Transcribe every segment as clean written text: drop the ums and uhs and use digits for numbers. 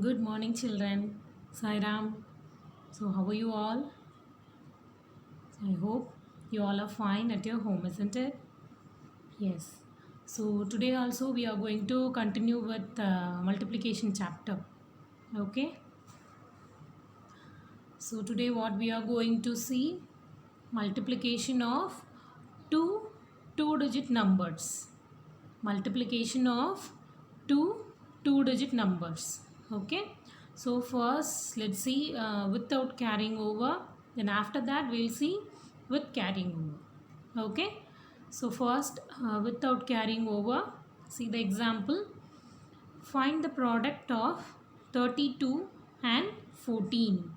Good morning, children. Sairam. So, how are you all? I hope you all are fine at your home, isn't it? Yes. So, today also we are going to continue with multiplication chapter. Okay. So, today what we are going to see multiplication of two two-digit numbers. Multiplication of two two-digit numbers. Okay, so first let's see without carrying over, then after that we'll see with carrying over. Okay, so first without carrying over, see the example. Find the product of 32 and 14.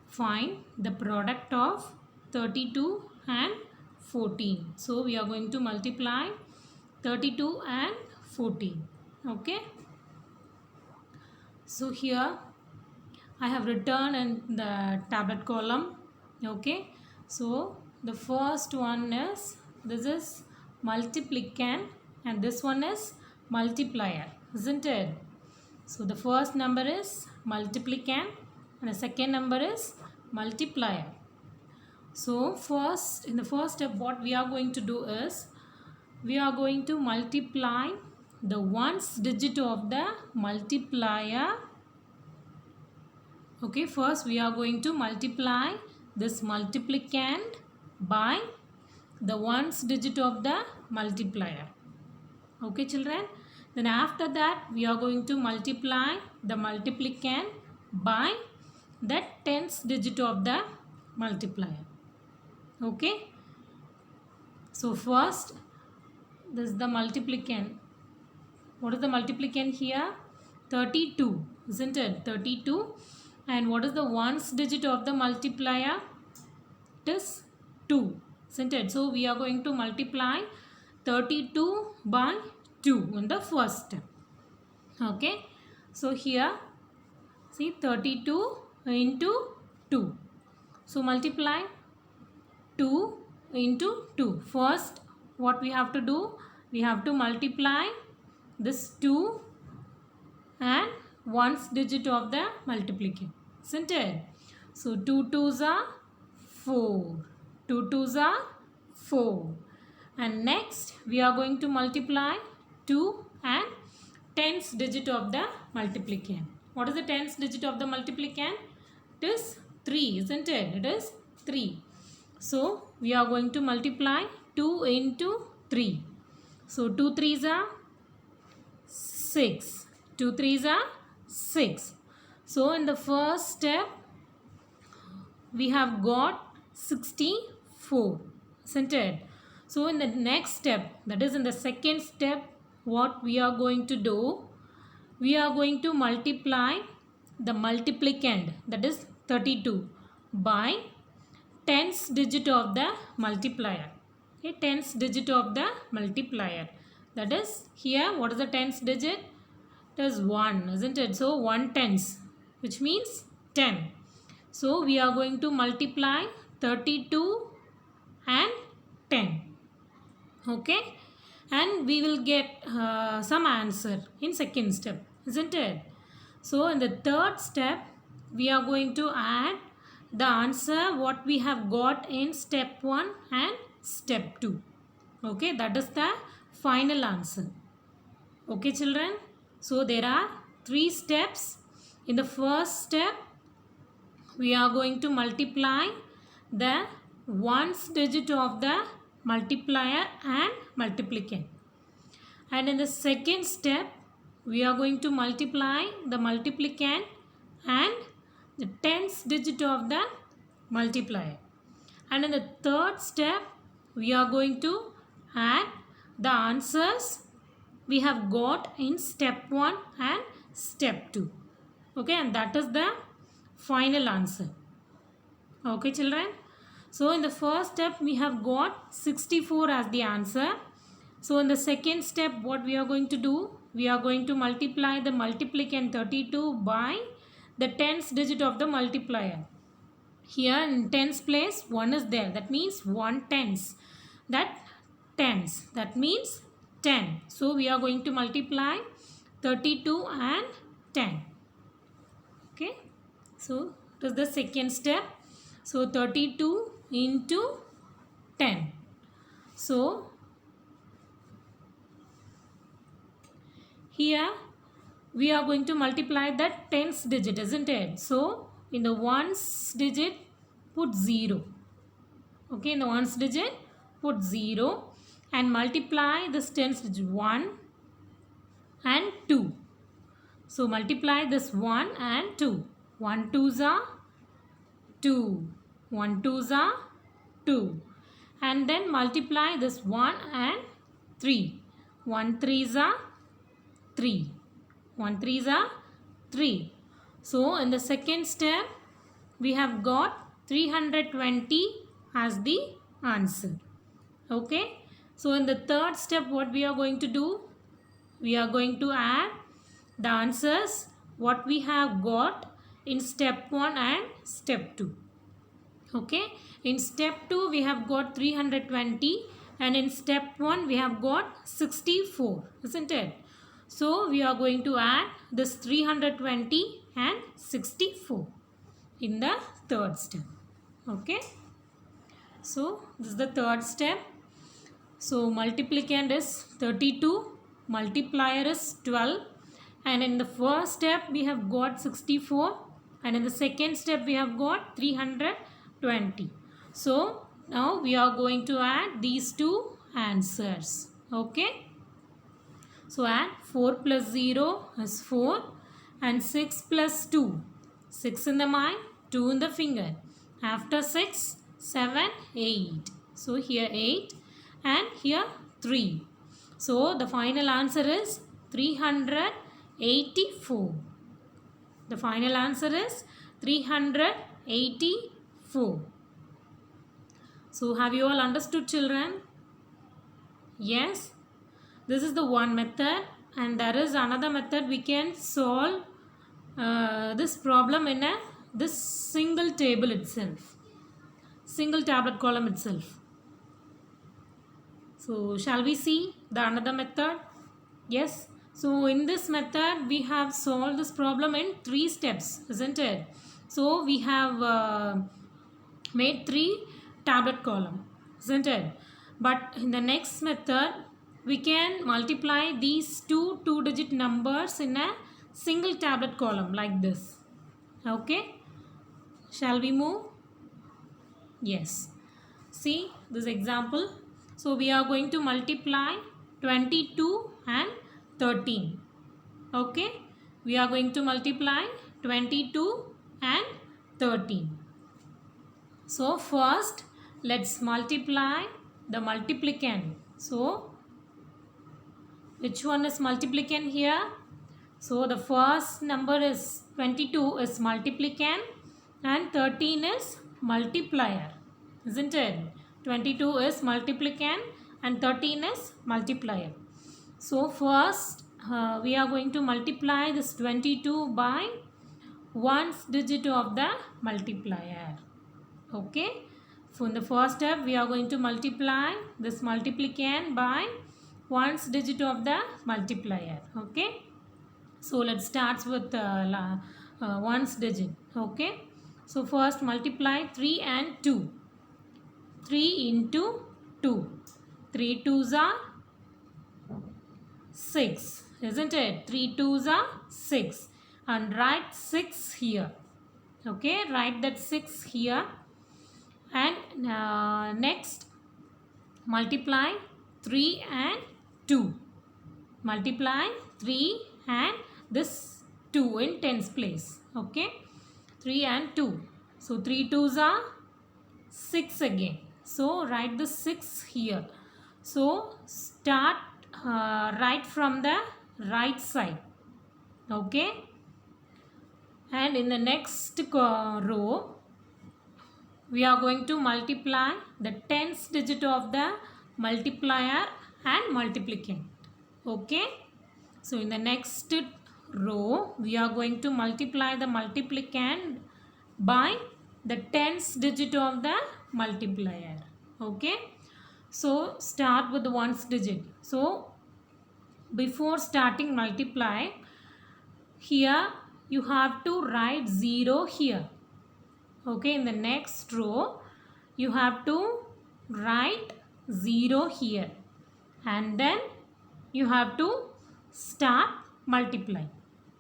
Find the product of 32 and 14. So we are going to multiply 32 and 14. Okay, so here I have written in the tablet column. Okay, so the first one is, this is multiplicand and this one is multiplier, isn't it? So the first number is multiplicand and the second number is multiplier. So first, in the first step, what we are going to do is, we are going to multiply the ones digit of the multiplier. Okay, first we are going to multiply this multiplicand by the ones digit of the multiplier. Okay, children. Then after that we are going to multiply the multiplicand by the tens digit of the multiplier. Okay. So first, this is the multiplicand. What is the multiplicand here? 32, isn't it? 32. And what is the ones digit of the multiplier? It is 2, isn't it? So we are going to multiply 32 by 2 in the first step. Okay. So here, see 32 into 2. So multiply 2 into 2. First, what we have to do? We have to multiply this 2 and ones digit of the multiplicand, isn't it? So 2 twos are 4. 2 twos are 4. And next we are going to multiply 2 and tens digit of the multiplicand. What is the tens digit of the multiplicand? It is 3, isn't it? It is 3. So we are going to multiply 2 into 3. So 2 threes are 6. 2 threes are 6. So in the first step we have got 64, isn't it? So in the next step, that is in the second step, what we are going to do? We are going to multiply the multiplicand, that is 32, by tens digit of the multiplier. Okay, tens digit of the multiplier. That is here, what is the tens digit? It is 1, isn't it? So 1 tens, which means 10. So we are going to multiply 32 and 10. Okay, and we will get some answer in second step, isn't it? So in the third step we are going to add the answer what we have got in step 1 and step 2. Okay, that is the final answer. Okay, children. So there are 3 steps. In the first step we are going to multiply the ones digit of the multiplier and multiplicand. And in the second step we are going to multiply the multiplicand and the tens digit of the multiplier. And in the third step we are going to add the answers we have got in step 1 and step 2. Okay, and that is the final answer. Okay, children. So in the first step we have got 64 as the answer. So in the second step what we are going to do? We are going to multiply the multiplicand 32 by the tens digit of the multiplier. Here in tens place 1 is there. That means 1 tens. That tens. That means 10. So we are going to multiply 32 and 10. Okay, so it is the second step. So 32 into 10. So here we are going to multiply the tens digit, isn't it? So in the ones digit put 0. Okay, in the ones digit put 0 and multiply this tens digit 1 and 2. So multiply this 1 and 2. 1 2s are 2. 1 2s are 2. And then multiply this 1 and 3. 1 3s are 3. 1 3s are 3. So in the second step we have got 320 as the answer. Okay. So in the third step what we are going to do? We are going to add the answers what we have got in step 1 and step 2. Okay, in step 2 we have got 320 and in step 1 we have got 64, isn't it? So we are going to add this 320 and 64 in the third step. Okay, so this is the third step. So multiplicand is 32, multiplier is 12, and in the first step we have got 64 and in the second step we have got 320. So now we are going to add these two answers. Okay. So add 4 plus 0 is 4 and 6 plus 2. 6 in the mind, 2 in the finger. After 6, 7, 8. So here 8 and here 3. So the final answer is 384. The final answer is 384. So have you all understood, children? Yes. This is the one method and there is another method we can solve this problem in this single table itself. Single tablet column itself. So shall we see the another method? Yes. So in this method we have solved this problem in 3 steps, isn't it? So we have made 3 tablet column, isn't it? But in the next method we can multiply these two 2-digit numbers in a single tablet column like this. Okay. Shall we move? Yes. See this example. So we are going to multiply 22 and 13. Okay. We are going to multiply 22 and 13. So first let's multiply the multiplicand. So which one is multiplicand here? So the first number is 22 is multiplicand and 13 is multiplier, isn't it? 22 is multiplicand and 13 is multiplier. So first we are going to multiply this 22 by ones digit of the multiplier. Okay. So in the first step we are going to multiply this multiplicand by ones digit of the multiplier. Okay. So let's start with ones digit. Okay. So first multiply 3 and 2. 3 into 2. 3 2s are 6. Isn't it? 3 2s are 6. And write 6 here. Okay. Write that 6 here. And next multiply 3 and 2. Multiply 3 and this 2 in tens place. Okay. 3 and 2. So 3 2s are 6 again. So write the 6 here. So start right from the right side. Okay. And in the next row we are going to multiply the tens digit of the multiplier and multiplicand. Okay. So in the next row we are going to multiply the multiplicand by the tens digit of the multiplier. Okay. So start with the ones digit. So before starting multiply, here you have to write 0 here. Okay, in the next row you have to write 0 here, and then you have to start multiplying.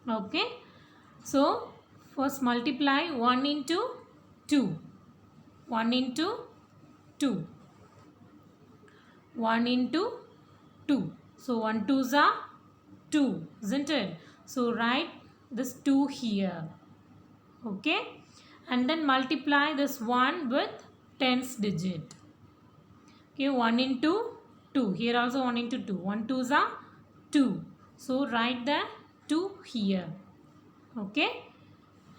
Okay, so first multiply 1 into 2, 1 into 2, 1 into 2. So 1 2s are 2, isn't it? So write this 2 here. Okay, and then multiply this 1 with tens digit. Okay, 1 into 2. Here also 1 into 2. 1 2s are 2. So write the 2 here. Okay,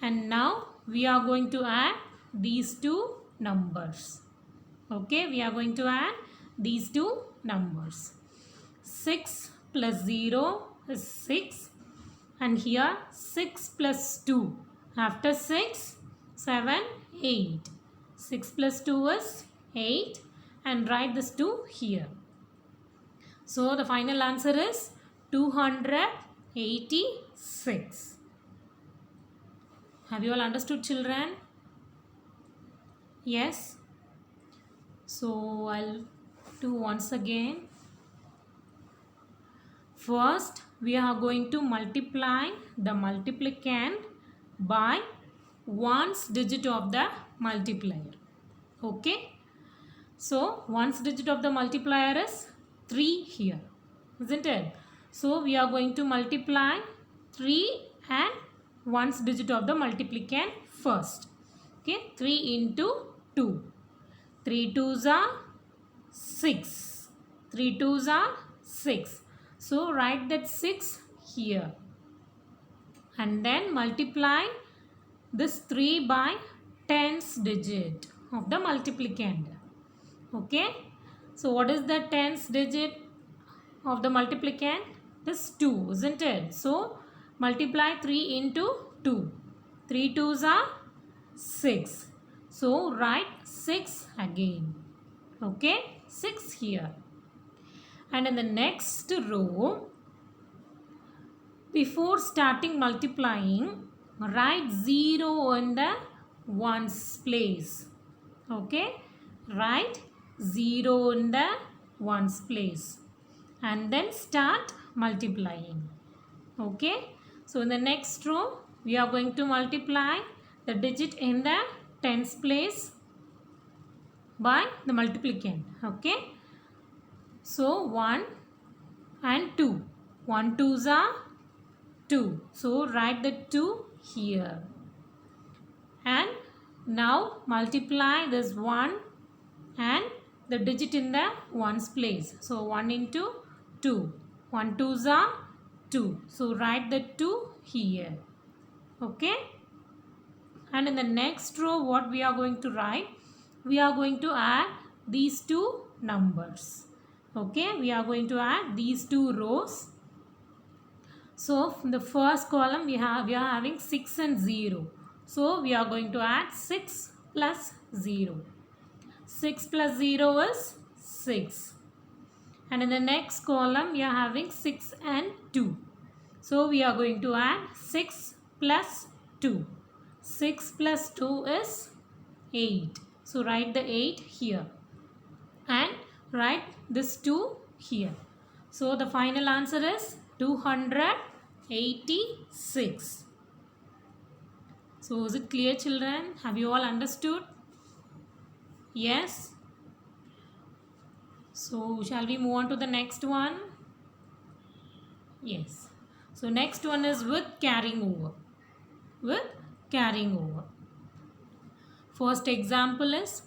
and now we are going to add these two numbers. Okay, we are going to add these two numbers. 6 plus 0 is 6, and here 6 plus 2. After 6, 7, 8. 6 plus 2 is 8, and write this 2 here. So the final answer is 286. Have you all understood, children? Yes. So I'll do once again. First, we are going to multiply the multiplicand by ones digit of the multiplier. Okay. So, ones digit of the multiplier is 3 here, isn't it? So, we are going to multiply 3 and ones digit of the multiplicand first. Okay, 3 into 2. 3 2s are 6. 3 2s are 6. So, write that 6 here. And then multiply this 3 by tens digit of the multiplicand. Okay. So, what is the tens digit of the multiplicand? This 2, isn't it? So, multiply 3 into 2. 3 2s are 6. So, write 6 again. Okay. 6 here. And in the next row, before starting multiplying, write 0 in the ones place. Okay. Write 0 in the ones place. And then start multiplying. Okay. So, in the next row, we are going to multiply the digit in the tens place by the multiplicand. Okay. So, 1 and 2. 1 2s are 2. So, write the 2 here. And now multiply this 1 and the digit in the ones place. So, 1 into 2. 1 2s are 2. So, write the 2 here. Okay. And in the next row, what we are going to write? We are going to add these two numbers. Okay, we are going to add these two rows. So, in the first column we are having 6 and 0. So, we are going to add 6 plus 0. 6 plus 0 is 6. And in the next column we are having 6 and 2. So, we are going to add 6 plus 2. 6 plus 2 is 8. So, write the 8 here. And write this 2 here. So, the final answer is 286. So, is it clear, children? Have you all understood? Yes. So, shall we move on to the next one? Yes. So, next one is with carrying over. With carrying over. First example is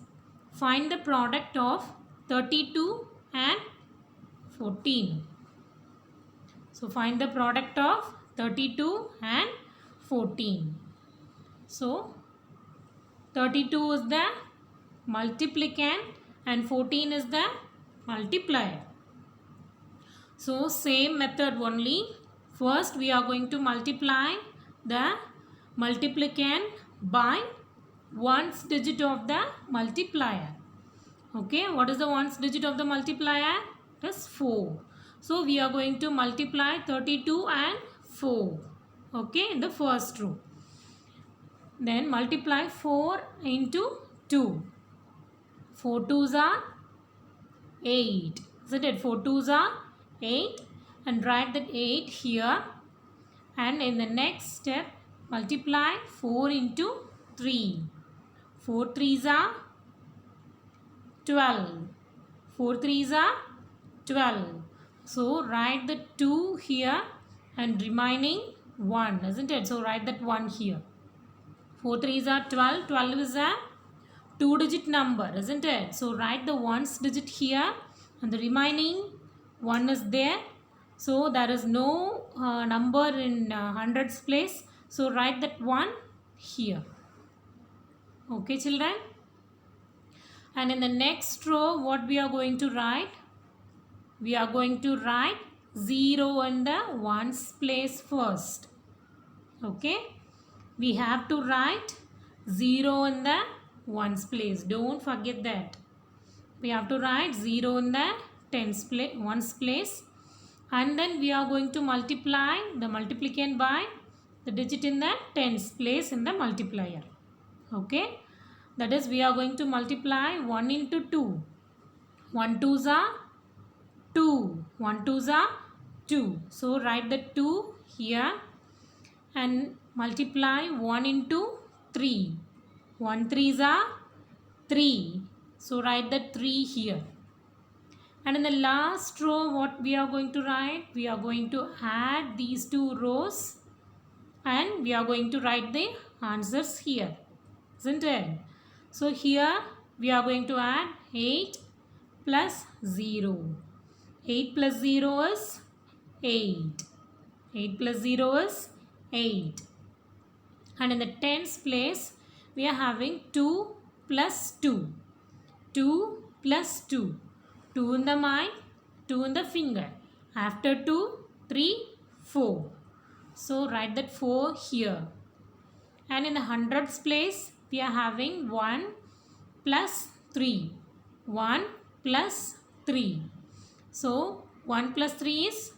find the product of 32 and 14. So, find the product of 32 and 14. So, 32 is the multiplicand and 14 is the multiplier. So, same method only. First, we are going to multiply the multiplicand by ones digit of the multiplier. Okay, what is the ones digit of the multiplier? It is 4. So, we are going to multiply 32 and 4. Okay, in the first row. Then multiply 4 into 2. 4 twos are 8. Isn't it? 4 twos are 8. And write that 8 here. And in the next step, multiply 4 into 3. 4 threes are 12. 4 threes are 12. So write the 2 here and remaining 1. Isn't it? So write that 1 here. 4 threes are 12. 12 is a 2-digit number, isn't it? So write the ones digit here and the remaining 1 is there. So there is no number in hundreds place. So write that 1 here. Okay, children? And in the next row, what we are going to write? We are going to write 0 in the ones place first. Okay? We have to write 0 in the ones place. Don't forget that. We have to write 0 in the tens place, ones place. And then we are going to multiply the multiplicand by the digit in the tens place in the multiplier. Okay? That is, we are going to multiply 1 into 2. 1 twos are 2. 1 twos are 2. So write the 2 here and multiply 1 into 3. 1 threes are 3. So write the 3 here. And in the last row, what we are going to write? We are going to add these two rows and we are going to write the answers here. Isn't it? So here we are going to add 8 plus 0. 8 plus 0 is 8. 8 plus 0 is 8. And in the tens place, we are having 2 plus 2. 2 plus 2. 2 in the mind, 2 in the finger. After 2, 3, 4. So write that 4 here. And in the hundreds place, we are having 1 plus 3. 1 plus 3. So 1 plus 3 is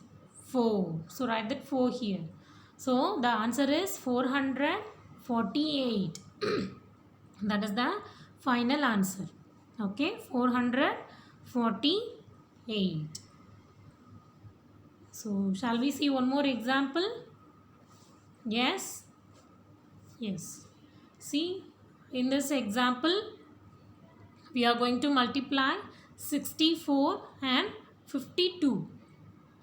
4. So write that 4 here. So the answer is 448. That is the final answer. Okay, 448. So shall we see one more example? Yes. Yes. See, in this example, we are going to multiply 64 and 52.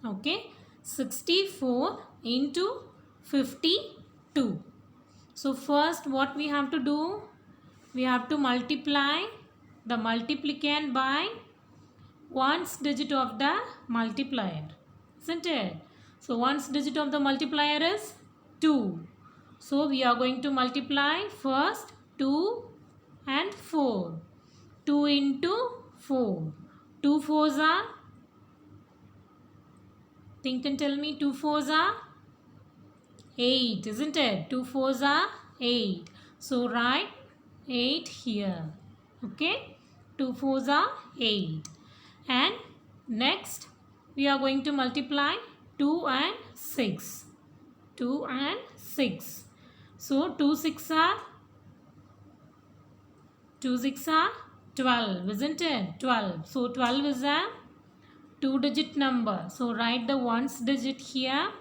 Okay, 64 into 52. So first what we have to do? We have to multiply the multiplicand by ones digit of the multiplier. Isn't it? So ones digit of the multiplier is 2. So we are going to multiply first 2 and 4. 2 into 4. 2 fours are, think and tell me, 2 fours are 8, isn't it? 2 fours are 8. So write 8 here. Okay? 2 fours are 8. And next we are going to multiply 2 and 6. 2 and 6. So 2 6 are 12, isn't it? 12. So 12 is a 2-digit number. So write the ones digit here.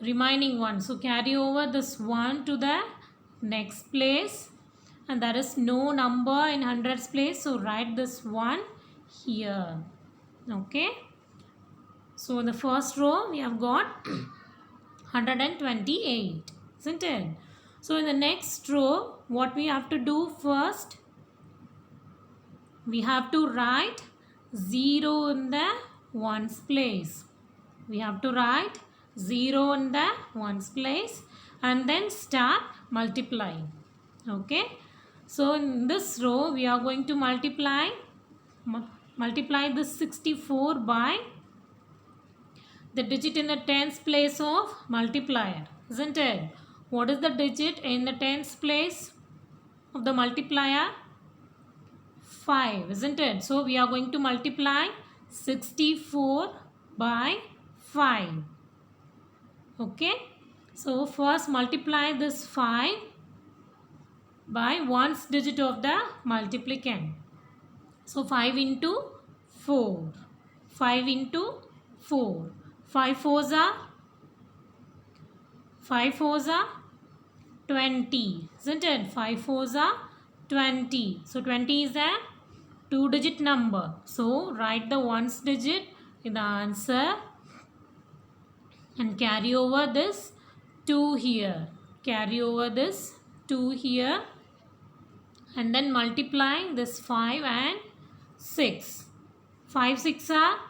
Remaining 1. So carry over this 1 to the next place. And there is no number in hundreds place. So write this 1 here. Okay. So in the first row we have got 128. Isn't it? So in the next row, what we have to do first? We have to write 0 in the ones place. We have to write 0 in the ones place and then start multiplying. Okay. So in this row, we are going to multiply this 64 by the digit in the tens place of multiplier. Isn't it? What is the digit in the tens place of the multiplier? 5, isn't it? So we are going to multiply 64 by 5. Okay. So first multiply this 5 by ones digit of the multiplicand. So 5 into 4. 5 into 4. 5 fours are 20. Isn't it? 5 fours are 20. So 20 is a 2-digit number. So write the ones digit in the answer and carry over this 2 here. Carry over this 2 here and then multiply this 5 and 6. 5 6 are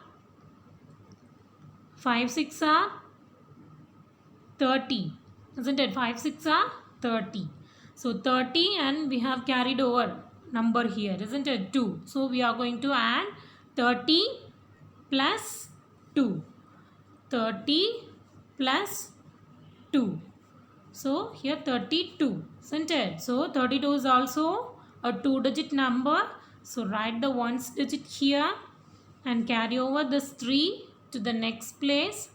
30. Isn't it? 5 6 are 30. So 30 and we have carried over number here. Isn't it? 2. So we are going to add 30 plus 2. 30 plus 2. So here 32. Isn't it? So 32 is also a 2-digit number. So write the ones digit here and carry over this 3 to the next place.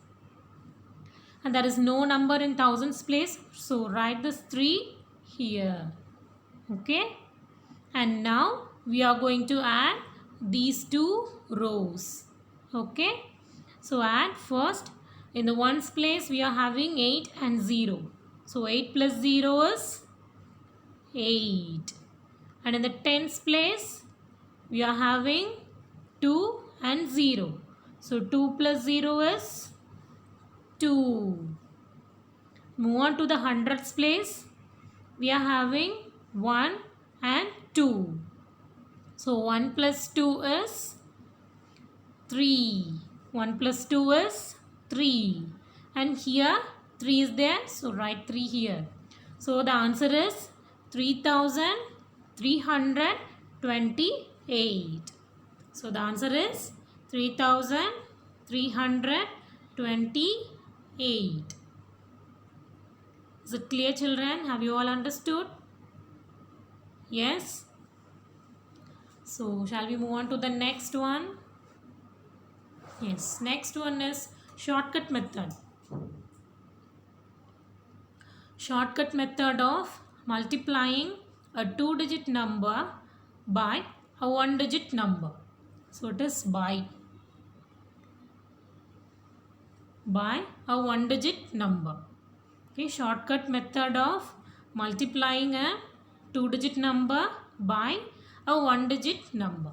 And there is no number in thousands place. So write this 3 here. Okay. And now we are going to add these 2 rows. Okay. So add first. In the ones place we are having 8 and 0. So 8 plus 0 is 8. And in the tens place we are having 2 and 0. So 2 plus 0 is 2. Move on to the hundreds place. We are having 1 and 2. So 1 plus 2 is 3. 1 plus 2 is 3. And here 3 is there. So write 3 here. So the answer is 3328. So the answer is 3328. Is it clear, children? Have you all understood? Yes. So shall we move on to the next one? Yes. Next one is shortcut method. Shortcut method of multiplying a 2-digit number by a 1-digit number. So it is by a 1-digit number. Okay, shortcut method of multiplying a 2-digit number by a 1-digit number.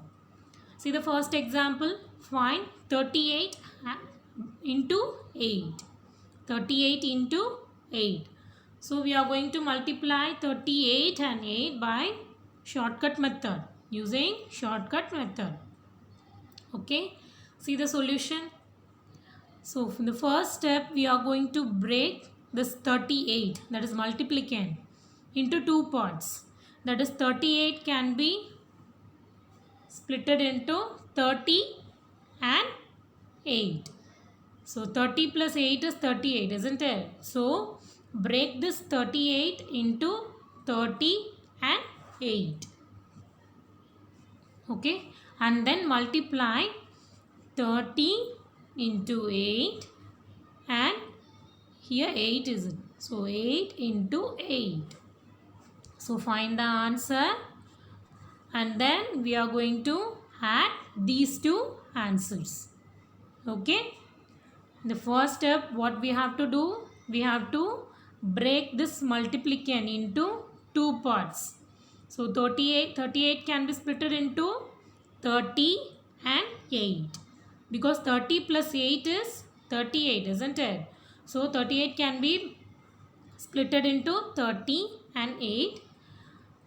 See the first example. Find 38 into 8. 38 into 8. So we are going to multiply 38 and 8 by shortcut method, using shortcut method. Okay. See the solution. So in the first step we are going to break this 38, that is multiplicand, into 2 parts. That is 38 can be splitted into 30 and 8. So 30 plus 8 is 38, isn't it? So break this 38 into 30 and 8. Okay. And then multiply 30 into 8 and here 8 is it. So 8 into 8. So find the answer and then we are going to add these 2 answers. Okay. The first step what we have to do, we have to break this multiplicand into 2 parts. So 38 can be split into 30 and 8. Because 30 plus 8 is 38, isn't it? So 38 can be split into 30 and 8.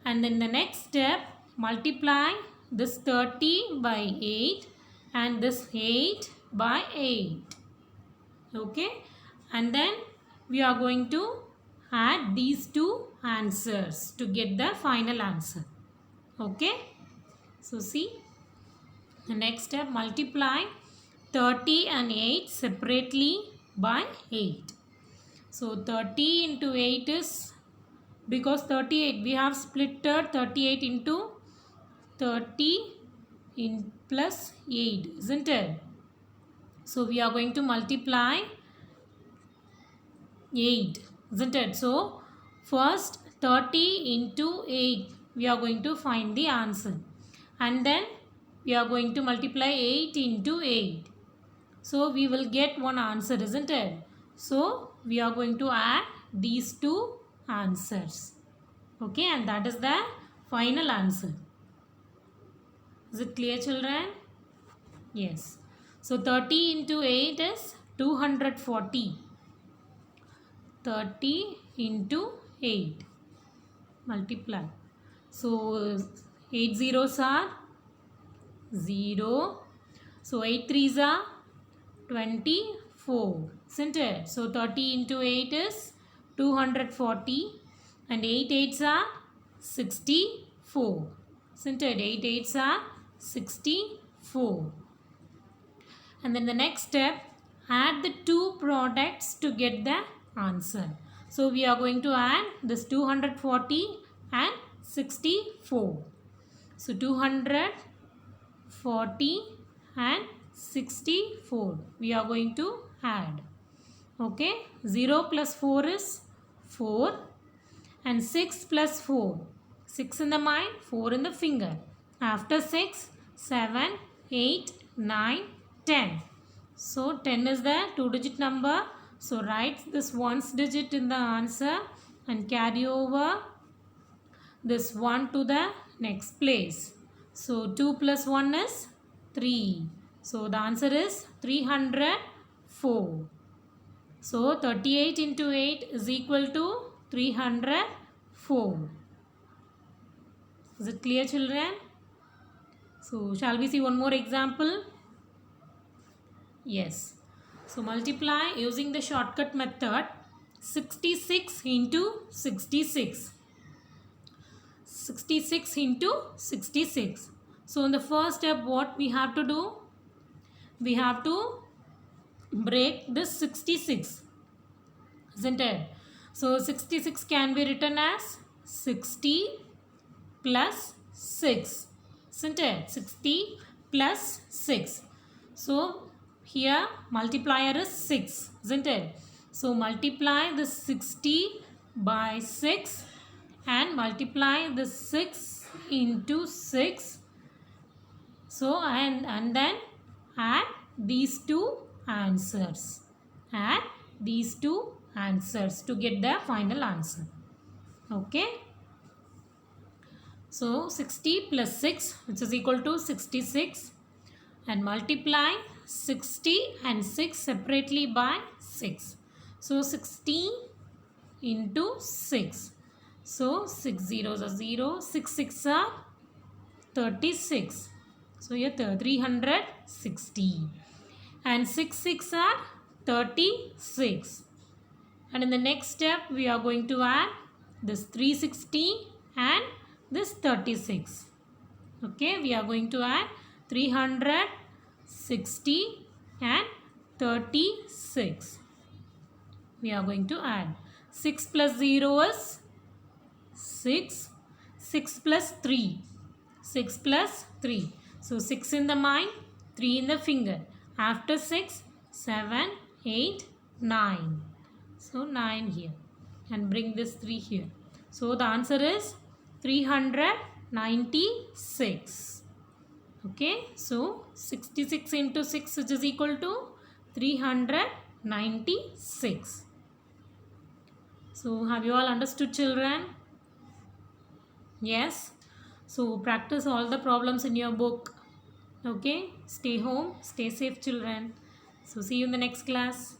And then the next step, multiply this 30 by 8 and this 8 by 8. Okay. And then we are going to add these 2 answers to get the final answer. Okay. So see, the next step, multiply 30 and 8 separately by 8. So 30 into 8 is, because 38 we have splitted 38 into 30 in plus 8, isn't it? So we are going to multiply 8 isn't it? So first 30 into 8 we are going to find the answer, and then we are going to multiply 8 into 8. So we will get one answer, isn't it? So we are going to add these two answers. Okay, and that is the final answer. Is it clear, children? Yes. So 30 into 8 is 240. 30 into 8. Multiply. So 8 zeros are 0. So 8 threes are 24. Isn't it? So 30 into 8 is 240. And 8 eights are 64. Isn't it? 8 eights are 64. And then the next step, add the two products to get the answer. So we are going to add this 240 and 64. So 240 and 64 we are going to add. Okay, 0 plus 4 is 4, and 6 plus 4, 6 in the mind, 4 in the finger. After 6, 7, 8, 9, 10. So 10 is the 2-digit number. So write this ones digit in the answer and carry over this 1 to the next place. So 2 plus 1 is 3. So the answer is 304. So 38 into 8 is equal to 304. Is it clear, children? So shall we see one more example? Yes. So multiply using the shortcut method 66 into 66. 66 into 66. So in the first step, what we have to do? We have to break this 66. Isn't it? So 66 can be written as 60 plus 6. Isn't it? 60 plus 6. So here multiplier is 6. Isn't it? So multiply the 60 by 6 and multiply the 6 into 6. So and then add these two answers. Add these two answers to get the final answer. Okay. So 60 plus 6, which is equal to 66, and multiply 60 and 6 separately by 6. So 60 into 6. So 6 zeros are 0, 6 6 are 36. So here 360. And 6 6 are 36. And in the next step, we are going to add this 360 and this 36. Okay, we are going to add 360 and 36. We are going to add 6 plus 0 is 6. 6 plus 3. 6 plus 3. So 6 in the mind, 3 in the finger. After 6, 7, 8, 9. So 9 here. And bring this 3 here. So the answer is 396. Okay. So 66 into 6, which is equal to 396. So have you all understood, children? Yes. So practice all the problems in your book. Okay. Stay home. Stay safe, children. So see you in the next class.